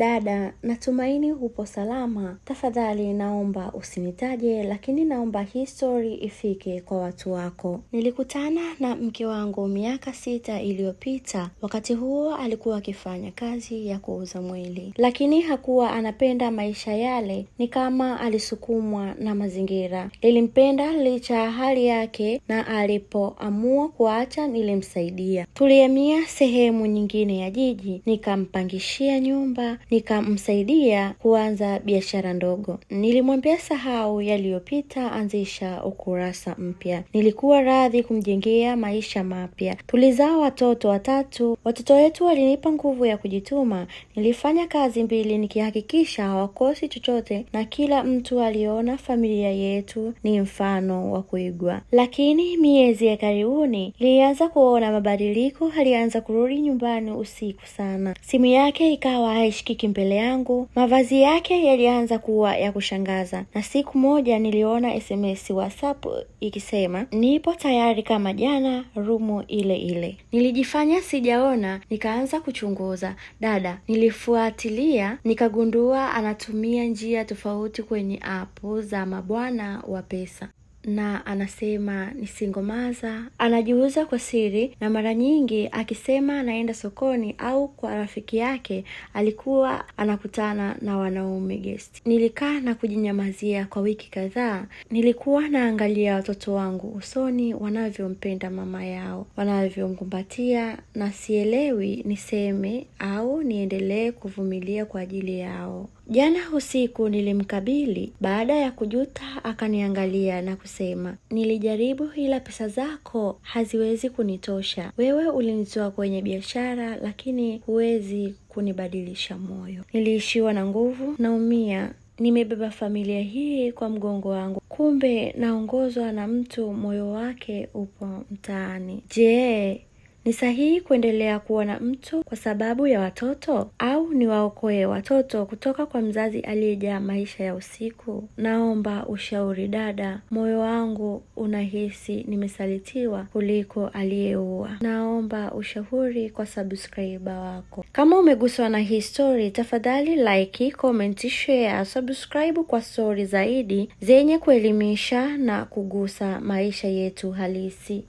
Dada, natumaini upo salama. Tafadhali naomba usinitaje, lakini naomba hii story ifike kwa watu wako. Nilikutana na mke wangu miaka 6 iliyopita. Wakati huo alikuwa akifanya kazi ya kuuza mwili, lakini hakuwa anapenda maisha yale. Ni kama alisukumwa na mazingira. Nilimpenda licha ya hali yake, na alipoamua kuacha nilimsaidia. Tulihamia sehemu nyingine ya jiji, nikampangishia nyumba, nikamsaidia kuanza biashara ndogo. Nilimwambia sahau yaliyopita, anzisha ukurasa mpya. Nilikuwa radhi kumjengea maisha mapya. Tulizaa watoto 3. Watoto wetu walinipa nguvu ya kujituma. Nilifanya kazi 2 nikihakikisha hawakosi chochote, na kila mtu aliona familia yetu ni mfano wa kuigwa. Lakini miezi ya karibuni nilianza kuona mabadiliko. Alianza kurudi nyumbani usiku sana. Simu yake ikawa haishikiki mbele yangu. Mavazi yake yalianza kuwa ya kushangaza, na siku moja niliona SMS WhatsApp ikisema nipo tayari kama jana, rumu ile ile. Nilijifanya sijaona, nikaanza kuchunguza. Dada, nilifuatilia, nikagundua anatumia njia tofauti kwenye app za mabwana wa pesa, na anasema ni single mother. Anajiuza kwa siri, na mara nyingi akisema anaenda sokoni au kwa rafiki yake alikuwa anakutana na wanaume guest. Nilikaa na kujinyamazia kwa wiki kadhaa. Nilikuwa naangalia watoto wangu usoni wanavyompenda mama yao, wanavyomkumbatia, na sielewi niseme au niendelee kuvumilia kwa ajili yao. Jana usiku nilimkabili. Baada ya kujuta akaniangalia na kusema, nilijaribu ila pesa zako haziwezi kunitosha. Wewe ulinitoa kwenye biashara, lakini huwezi kunibadilisha moyo. Niliishiwa na nguvu, naumia. Nimebeba familia hii kwa mgongo wangu, kumbe naongozwa na mtu moyo wake upo mtaani. Je, ni sahihi kuendelea kuwa na mtu kwa sababu ya watoto, au niwaokoe watoto kutoka kwa mzazi aliyejaa maisha ya usiku? Naomba ushauri dada. Moyo wangu unahisi nimesalitiwa kuliko aliyeua. Naomba ushauri kwa subscriber wako. Kama umeguswa na hii story, tafadhali like, comment, share, subscribe kwa story zaidi zenye kuelimisha na kugusa maisha yetu halisi.